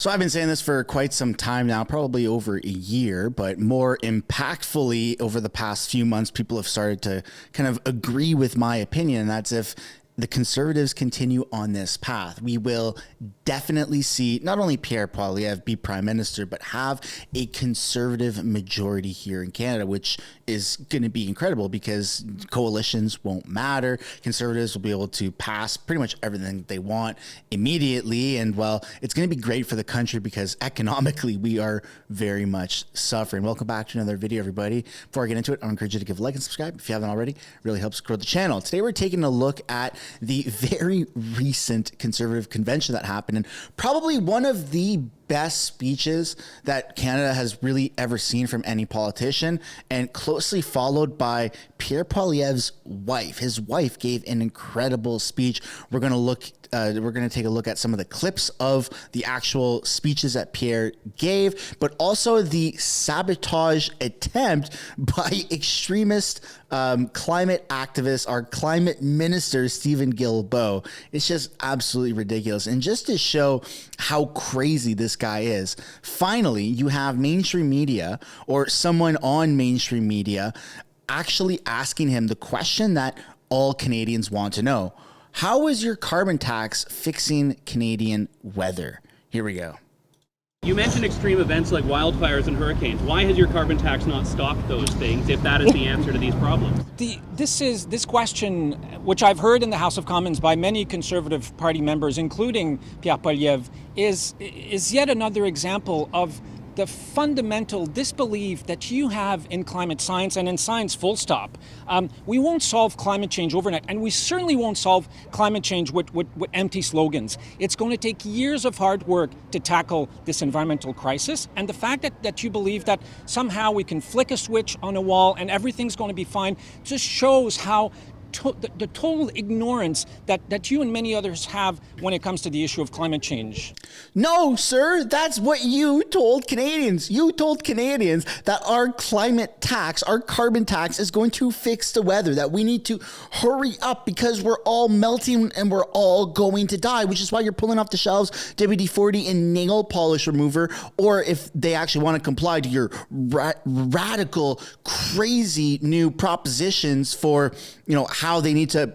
So I've been saying this for quite some time now, probably over a year, but more impactfully over the past few months, people have started to kind of agree with my opinion. And that's if the Conservatives continue on this path, we will definitely see not only Pierre Poilievre be Prime Minister, but have a Conservative majority here in Canada, which is going to be incredible because coalitions won't matter. Conservatives will be able to pass pretty much everything they want immediately. And well, it's going to be great for the country because economically we are very much suffering. Welcome back to another video, everybody. Before I get into it, I encourage you to give a like and subscribe if you haven't already. It really helps grow the channel. Today we're taking a look at the very recent Conservative convention that happened, and probably one of the best speeches that Canada has really ever seen from any politician, and closely followed by Pierre Poilievre's wife. His wife gave an incredible speech. We're going to take a look at some of the clips of the actual speeches that Pierre gave, but also the sabotage attempt by extremist climate activist, our climate minister, Stephen Guilbeault. It's just absolutely ridiculous. And just to show how crazy this guy is, finally, you have mainstream media or someone on mainstream media actually asking him the question that all Canadians want to know. How is your carbon tax fixing Canadian weather? Here we go. You mentioned extreme events like wildfires and hurricanes. Why has your carbon tax not stopped those things if that is the answer to these problems? This question, which I've heard in the House of Commons by many Conservative Party members, including Pierre Poilievre, is yet another example of the fundamental disbelief that you have in climate science and in science full stop. We won't solve climate change overnight, and we certainly won't solve climate change with empty slogans. It's going to take years of hard work to tackle this environmental crisis, and the fact that you believe that somehow we can flick a switch on a wall and everything's going to be fine just shows how the total ignorance that you and many others have when it comes to the issue of climate change. No, sir, that's what you told Canadians. You told Canadians that our climate tax, our carbon tax is going to fix the weather, that we need to hurry up because we're all melting and we're all going to die, which is why you're pulling off the shelves WD-40 and nail polish remover, or if they actually want to comply to your radical, crazy new propositions for, how they need to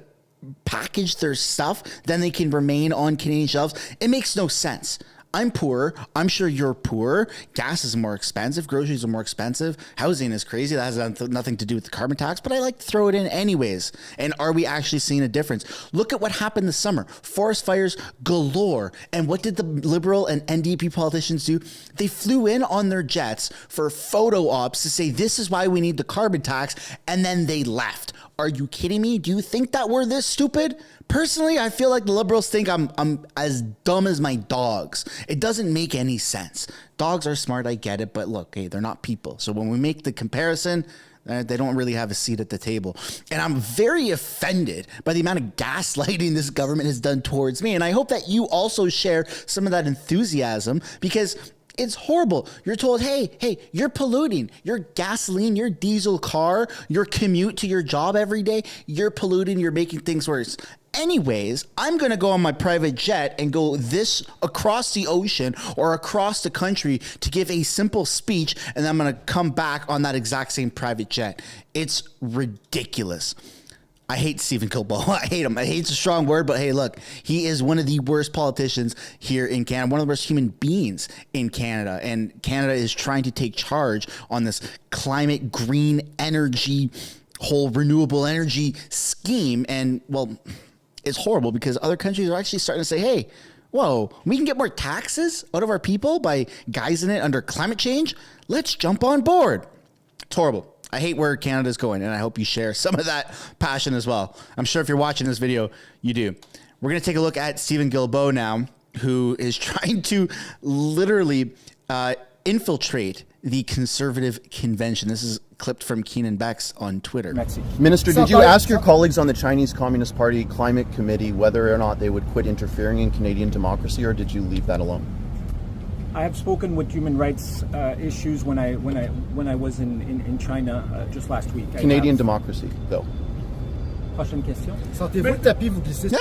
package their stuff, then they can remain on Canadian shelves. It makes no sense. I'm poor. I'm sure you're poor. Gas is more expensive. Groceries are more expensive. Housing is crazy. That has nothing to do with the carbon tax, but I like to throw it in anyways. And are we actually seeing a difference? Look at what happened this summer. Forest fires galore. And what did the Liberal and NDP politicians do? They flew in on their jets for photo ops to say, this is why we need the carbon tax. And then they left. Are you kidding me? Do you think that we're this stupid? Personally, I feel like the Liberals think I'm as dumb as my dogs. It doesn't make any sense. Dogs are smart, I get it, but look, hey, they're not people. So when we make the comparison, they don't really have a seat at the table. And I'm very offended by the amount of gaslighting this government has done towards me. And I hope that you also share some of that enthusiasm, because it's horrible. You're told, hey, you're polluting. Your gasoline, your diesel car, your commute to your job every day, you're polluting, you're making things worse. Anyways, I'm going to go on my private jet and go this across the ocean or across the country to give a simple speech, and then I'm going to come back on that exact same private jet. It's ridiculous. I hate Stephen Guilbeault. I hate him. I hate's a strong word, but hey, look, he is one of the worst politicians here in Canada, one of the worst human beings in Canada. And Canada is trying to take charge on this climate green energy, whole renewable energy scheme. And well, it's horrible because other countries are actually starting to say, hey, whoa, we can get more taxes out of our people by guising it under climate change. Let's jump on board. It's horrible. I hate where Canada's going, and I hope you share some of that passion as well. I'm sure if you're watching this video, you do. We're going to take a look at Stephen Guilbeault now, who is trying to literally infiltrate the Conservative convention. This is clipped from Keenan Beck's on Twitter. Minister, did you ask your colleagues on the Chinese Communist Party Climate Committee whether or not they would quit interfering in Canadian democracy, or did you leave that alone? I have spoken with human rights issues when I was in China just last week. Canadian democracy, though. Prochaine question. Sentez-vous le tapis vous glissez sur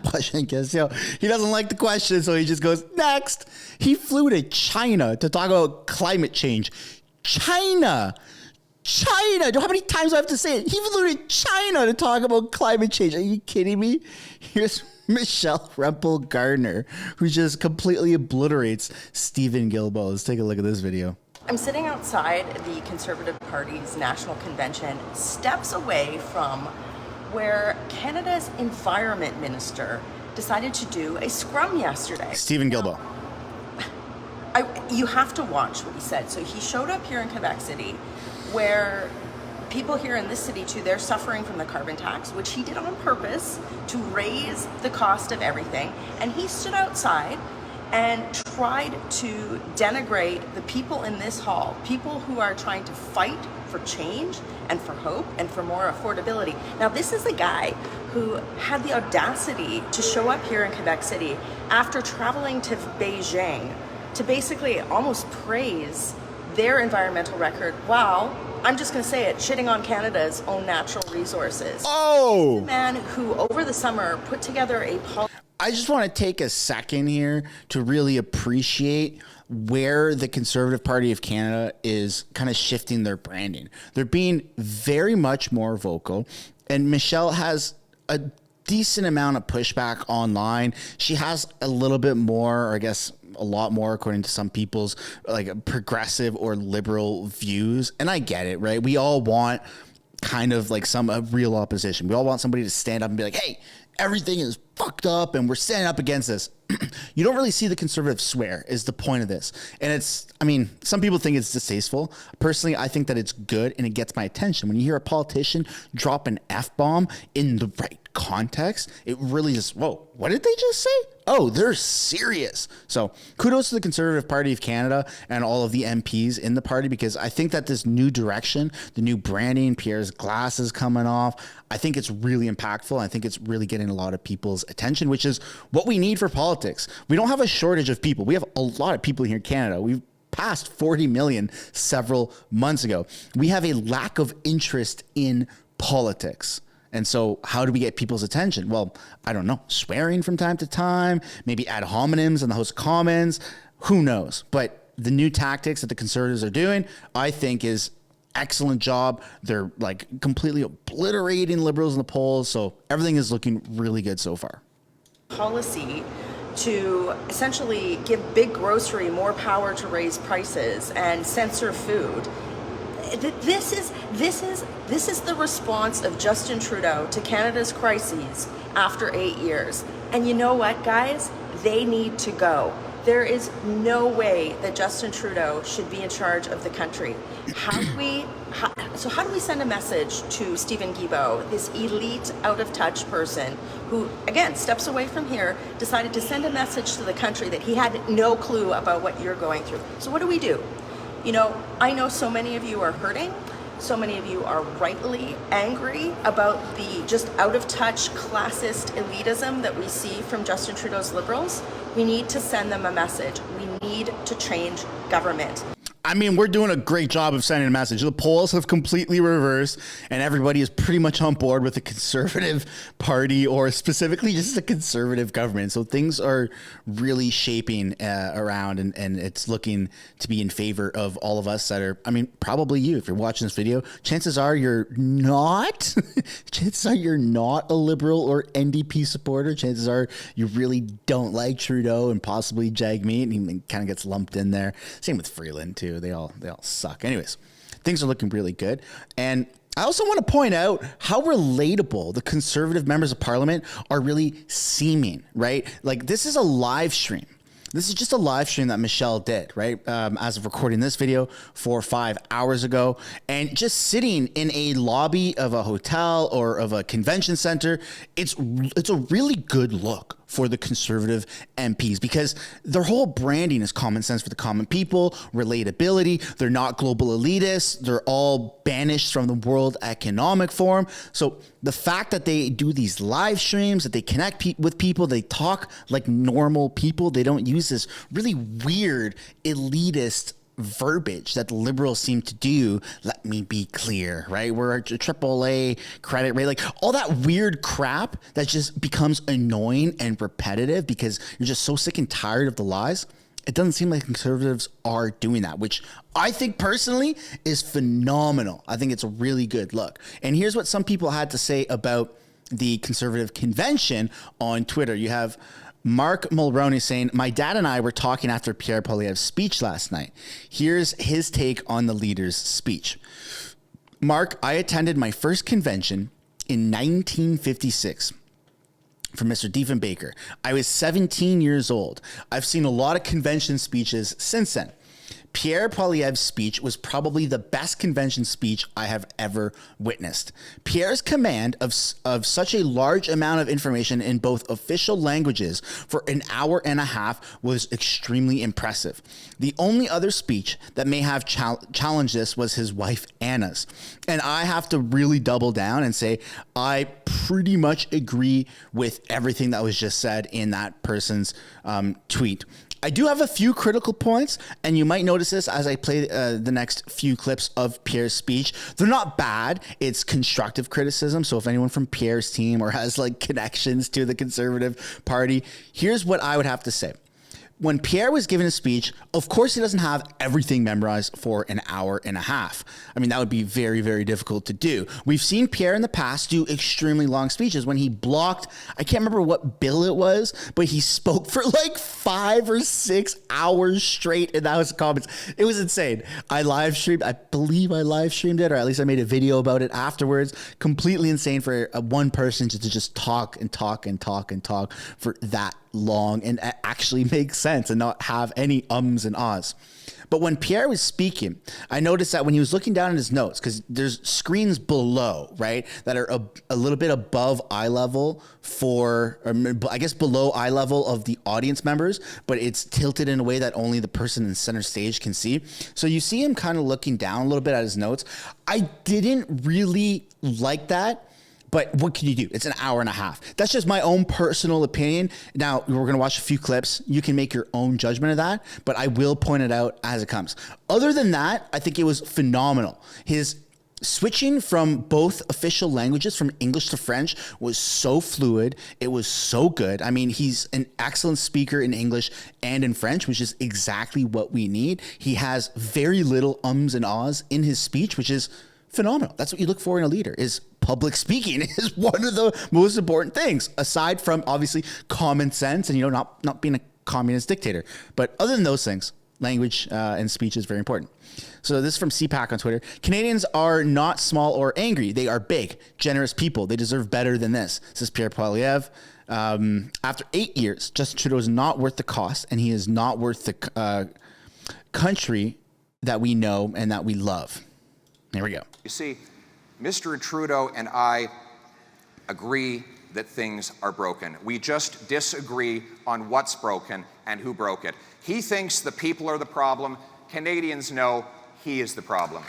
Prochaine question. He doesn't like the question, so he just goes, next. He flew to China to talk about climate change. China. How many times do I have to say it? He flew to China to talk about climate change. Are you kidding me? Here's Michelle Rempel Garner, who just completely obliterates Stephen Guilbeault. Let's take a look at this video. I'm sitting outside the Conservative Party's national convention, steps away from where Canada's environment minister decided to do a scrum yesterday. Stephen Guilbeault. You have to watch what he said. So he showed up here in Quebec City, where people here in this city too, they're suffering from the carbon tax, which he did on purpose to raise the cost of everything. And he stood outside and tried to denigrate the people in this hall, people who are trying to fight for change and for hope and for more affordability. Now, this is a guy who had the audacity to show up here in Quebec City after traveling to Beijing to basically almost praise their environmental record while, I'm just going to say it, shitting on Canada's own natural resources. Oh! The man who over the summer put together a policy. I just want to take a second here to really appreciate where the Conservative Party of Canada is kind of shifting their branding. They're being very much more vocal, and Michelle has a decent amount of pushback online. She has a little bit more, or I guess a lot more, according to some people's like progressive or liberal views. And I get it, right? We all want kind of like a real opposition. We all want somebody to stand up and be like, hey, everything is fucked up and we're standing up against this. You don't really see the Conservatives swear is the point of this. And it's, I mean, some people think it's distasteful. Personally, I think that it's good and it gets my attention. When you hear a politician drop an F-bomb in the right context, it really just, whoa, what did they just say? Oh, they're serious. So kudos to the Conservative Party of Canada and all of the MPs in the party, because I think that this new direction, the new branding, Pierre's glasses coming off, I think it's really impactful. I think it's really getting a lot of people's attention, which is what we need for politics. We don't have a shortage of people. We have a lot of people here in Canada. We've passed 40 million several months ago. We have a lack of interest in politics. And so how do we get people's attention? Well, I don't know, swearing from time to time, maybe ad hominems in the House of Commons, who knows? But the new tactics that the Conservatives are doing, I think is excellent job. They're like completely obliterating Liberals in the polls. So everything is looking really good so far. Policy to essentially give Big Grocery more power to raise prices and censor food. This is the response of Justin Trudeau to Canada's crises after 8 years. And you know what, guys? They need to go. There is no way that Justin Trudeau should be in charge of the country. How do we send a message to Stephen Guilbeault, this elite, out-of-touch person who, again, steps away from here, decided to send a message to the country that he had no clue about what you're going through? So what do? You know, I know so many of you are hurting. So many of you are rightly angry about the just out-of-touch classist elitism that we see from Justin Trudeau's Liberals. We need to send them a message. We need to change government. I mean, we're doing a great job of sending a message. The polls have completely reversed, and everybody is pretty much on board with the Conservative Party, or specifically just a conservative government. So things are really shaping around, and it's looking to be in favor of all of us that are, I mean, probably you. If you're watching this video, chances are you're not. Chances are you're not a Liberal or NDP supporter. Chances are you really don't like Trudeau and possibly Jagmeet, and he kind of gets lumped in there. Same with Freeland, too. They all suck. Anyways, things are looking really good. And I also want to point out how relatable the Conservative members of Parliament are really seeming, right? Like, this is a live stream. This is just a live stream that Michelle did, right? As of recording this video 4 or 5 hours ago, and just sitting in a lobby of a hotel or of a convention center, it's a really good look for the Conservative MPs, because their whole branding is common sense for the common people, relatability. They're not global elitists. They're all banished from the World Economic Forum. So the fact that they do these live streams, that they connect with people, they talk like normal people, they don't use this really weird elitist verbiage that the Liberals seem to do. Let me be clear, right? We're a AAA credit rate, like all that weird crap that just becomes annoying and repetitive because you're just so sick and tired of the lies. It doesn't seem like Conservatives are doing that, which I think personally is phenomenal. I think it's a really good look. And here's what some people had to say about the Conservative convention on Twitter. You have Mark Mulroney saying, my dad and I were talking after Pierre Poilievre's speech last night. Here's his take on the leader's speech. Mark, I attended my first convention in 1956 from Mr. Diefenbaker. I was 17 years old. I've seen a lot of convention speeches since then. Pierre Poilievre's speech was probably the best convention speech I have ever witnessed. Pierre's command of such a large amount of information in both official languages for an hour and a half was extremely impressive. The only other speech that may have challenged this was his wife Anna's. And I have to really double down and say I pretty much agree with everything that was just said in that person's tweet. I do have a few critical points, and you might notice this as I play the next few clips of Pierre's speech. They're not bad. It's constructive criticism. So if anyone from Pierre's team or has like connections to the Conservative Party, here's what I would have to say. When Pierre was giving a speech, of course he doesn't have everything memorized for an hour and a half. I mean, that would be very, very difficult to do. We've seen Pierre in the past do extremely long speeches. When he blocked, I can't remember what bill it was, but he spoke for like 5 or 6 hours straight in the House of Commons. It was insane. I believe I live streamed it, or at least I made a video about it afterwards. Completely insane for one person to just talk and talk and talk and talk for that long and actually make sense and not have any ums and ahs. But when Pierre was speaking, I noticed that when he was looking down at his notes, because there's screens below, right, that are a little bit above eye level for, or I guess below eye level of the audience members, but it's tilted in a way that only the person in center stage can see. So you see him kind of looking down a little bit at his notes. I didn't really like that. But what can you do? It's an hour and a half. That's just my own personal opinion. Now, we're going to watch a few clips. You can make your own judgment of that, but I will point it out as it comes. Other than that, I think it was phenomenal. His switching from both official languages, from English to French, was so fluid. It was so good. I mean, he's an excellent speaker in English and in French, which is exactly what we need. He has very little ums and ahs in his speech, which is phenomenal. That's what you look for in a leader, is public speaking is one of the most important things, aside from obviously common sense and, not being a communist dictator. But other than those things, language and speech is very important. So this is from CPAC on Twitter. Canadians are not small or angry. They are big, generous people. They deserve better than this, says Pierre Poilievre. After 8 years, Justin Trudeau is not worth the cost, and he is not worth the country that we know and that we love. There we go. You see, Mr. Trudeau and I agree that things are broken. We just disagree on what's broken and who broke it. He thinks the people are the problem. Canadians know he is the problem.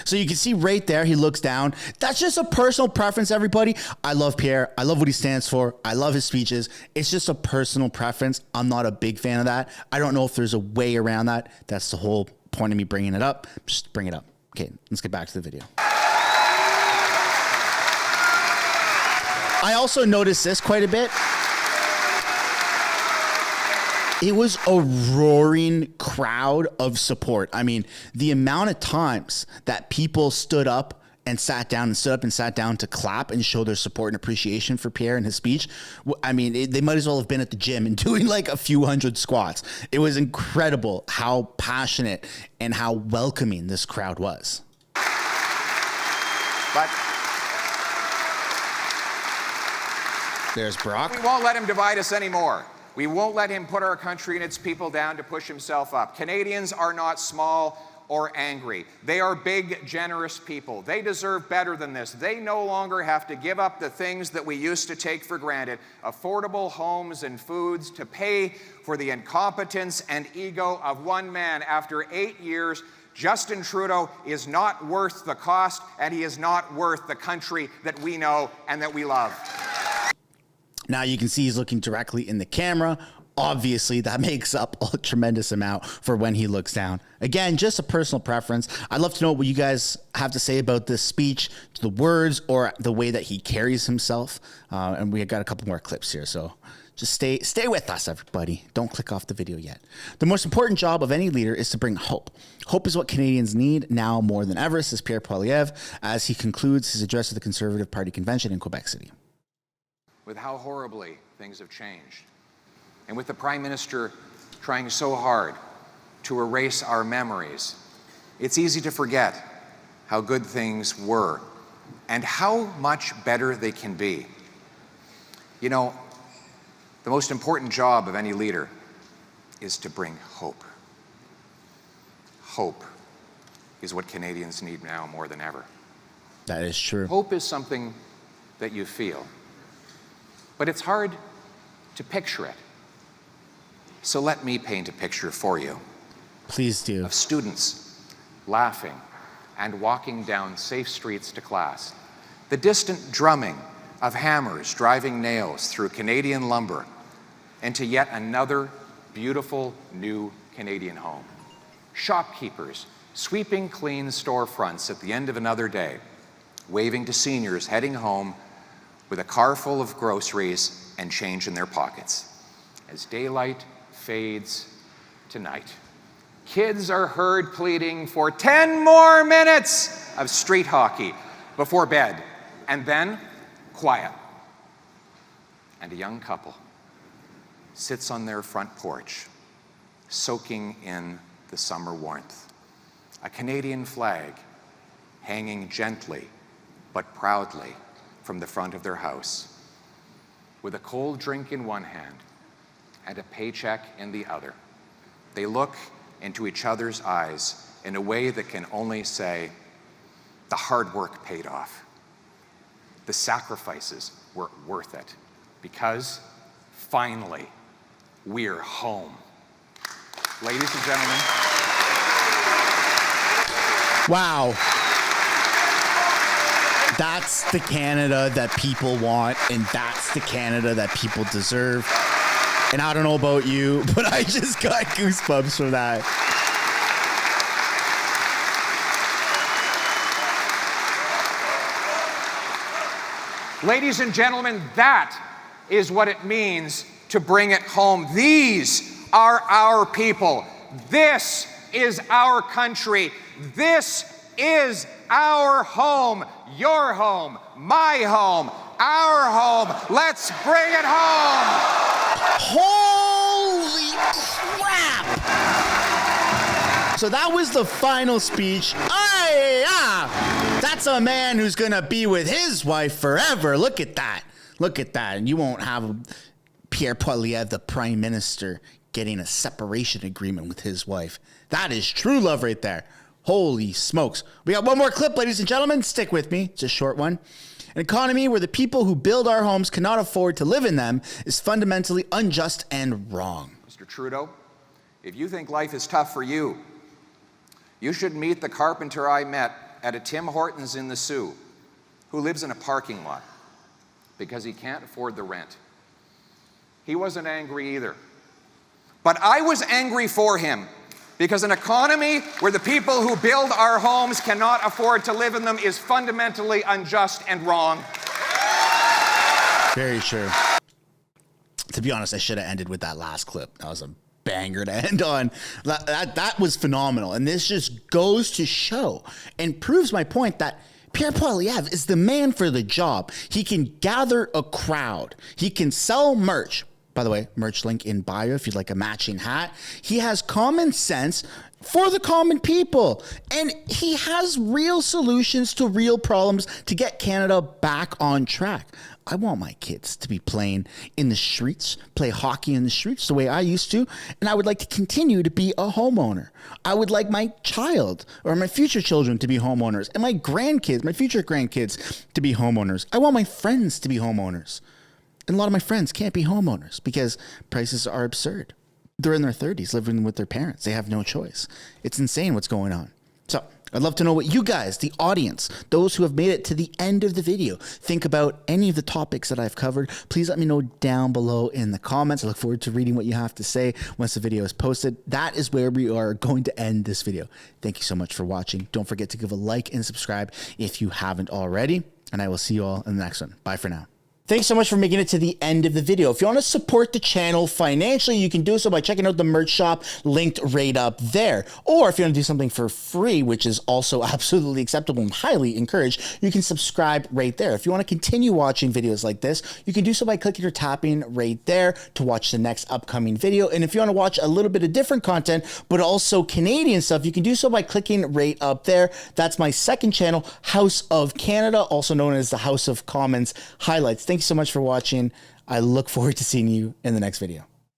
So you can see right there, he looks down. That's just a personal preference, everybody. I love Pierre. I love what he stands for. I love his speeches. It's just a personal preference. I'm not a big fan of that. I don't know if there's a way around that. That's the whole point of me bringing it up. Just bring it up. Okay, let's get back to the video. I also noticed this quite a bit. It was a roaring crowd of support. I mean, the amount of times that people stood up and sat down and stood up and sat down to clap and show their support and appreciation for Pierre and his speech. I mean, they might as well have been at the gym and doing like a few hundred squats. It was incredible how passionate and how welcoming this crowd was. But there's Brock. we won't let him divide us anymore. We won't let him put our country and its people down to push himself up. Canadians are not small or angry. They are big, generous people. They deserve better than this. They no longer have to give up the things that we used to take for granted, affordable homes and foods, to pay for the incompetence and ego of one man. After 8 years, Justin Trudeau is not worth the cost, and he is not worth the country that we know and that we love. Now you can see he's looking directly in the camera. obviously that makes up a tremendous amount for when he looks down. Again, just a personal preference. I'd love to know what you guys have to say about this speech, the words, or the way that he carries himself. And we got a couple more clips here, so just stay with us, everybody. Don't click off the video yet. The most important job of any leader is to bring hope. Hope is what Canadians need now more than ever, says Pierre Poilievre as he concludes his address to the Conservative Party convention in Quebec City. With how horribly things have changed, and with the Prime Minister trying so hard to erase our memories, it's easy to forget how good things were and how much better they can be. You know, the most important job of any leader is to bring hope. Hope is what Canadians need now more than ever. That is true. Hope is something that you feel, but it's hard to picture it. So let me paint a picture for you. Please do. Of students laughing and walking down safe streets to class. The distant drumming of hammers driving nails through Canadian lumber into yet another beautiful new Canadian home. Shopkeepers sweeping clean storefronts at the end of another day, waving to seniors heading home with a car full of groceries and change in their pockets. As daylight fades to night, kids are heard pleading for 10 more minutes of street hockey before bed, and then quiet. And a young couple sits on their front porch, soaking in the summer warmth. A Canadian flag hanging gently but proudly from the front of their house, with a cold drink in one hand and a paycheck in the other. They look into each other's eyes in a way that can only say, the hard work paid off. The sacrifices were worth it, because finally, we're home. Ladies and gentlemen. Wow. That's the Canada that people want, and that's the Canada that people deserve. And I don't know about you, but I just got goosebumps from that. Ladies and gentlemen, that is what it means to bring it home. These are our people. This is our country. This is our home. Your home, my home, our home. Let's bring it home. Holy crap! So that was the final speech. That's a man who's gonna be with his wife forever. Look at that. Look at that. And you won't have Pierre Poilievre, the Prime Minister, getting a separation agreement with his wife. That is true love right there. Holy smokes. We got one more clip, ladies and gentlemen. Stick with me. It's a short one. An economy where the people who build our homes cannot afford to live in them is fundamentally unjust and wrong. Mr. Trudeau, if you think life is tough for you, you should meet the carpenter I met at a Tim Hortons in the Sioux, who lives in a parking lot because he can't afford the rent. He wasn't angry either. But I was angry for him, because an economy where the people who build our homes cannot afford to live in them is fundamentally unjust and wrong. Very true. To be honest, I should have ended with that last clip. That was a banger to end on. That was phenomenal. And this just goes to show and proves my point that Pierre Poilievre is the man for the job. He can gather a crowd. He can sell merch. By the way, merch link in bio if you'd like a matching hat. He has common sense for the common people. And he has real solutions to real problems to get Canada back on track. I want my kids to be playing in the streets, play hockey in the streets the way I used to. And I would like to continue to be a homeowner. I would like my child or my future children to be homeowners, and my grandkids, my future grandkids, to be homeowners. I want my friends to be homeowners. And a lot of my friends can't be homeowners because prices are absurd. They're in their 30s living with their parents. They have no choice. It's insane what's going on. So I'd love to know what you guys, the audience, those who have made it to the end of the video, think about any of the topics that I've covered. Please let me know down below in the comments. I look forward to reading what you have to say once the video is posted. That is where we are going to end this video. Thank you so much for watching. Don't forget to give a like and subscribe if you haven't already. And I will see you all in the next one. Bye for now. Thanks so much for making it to the end of the video. If you want to support the channel financially, you can do so by checking out the merch shop linked right up there. Or if you want to do something for free, which is also absolutely acceptable and highly encouraged, you can subscribe right there. If you want to continue watching videos like this, you can do so by clicking or tapping right there to watch the next upcoming video. And if you want to watch a little bit of different content, but also Canadian stuff, you can do so by clicking right up there. That's my second channel, House of Canada, also known as the House of Commons Highlights. Thank you so much for watching. I look forward to seeing you in the next video.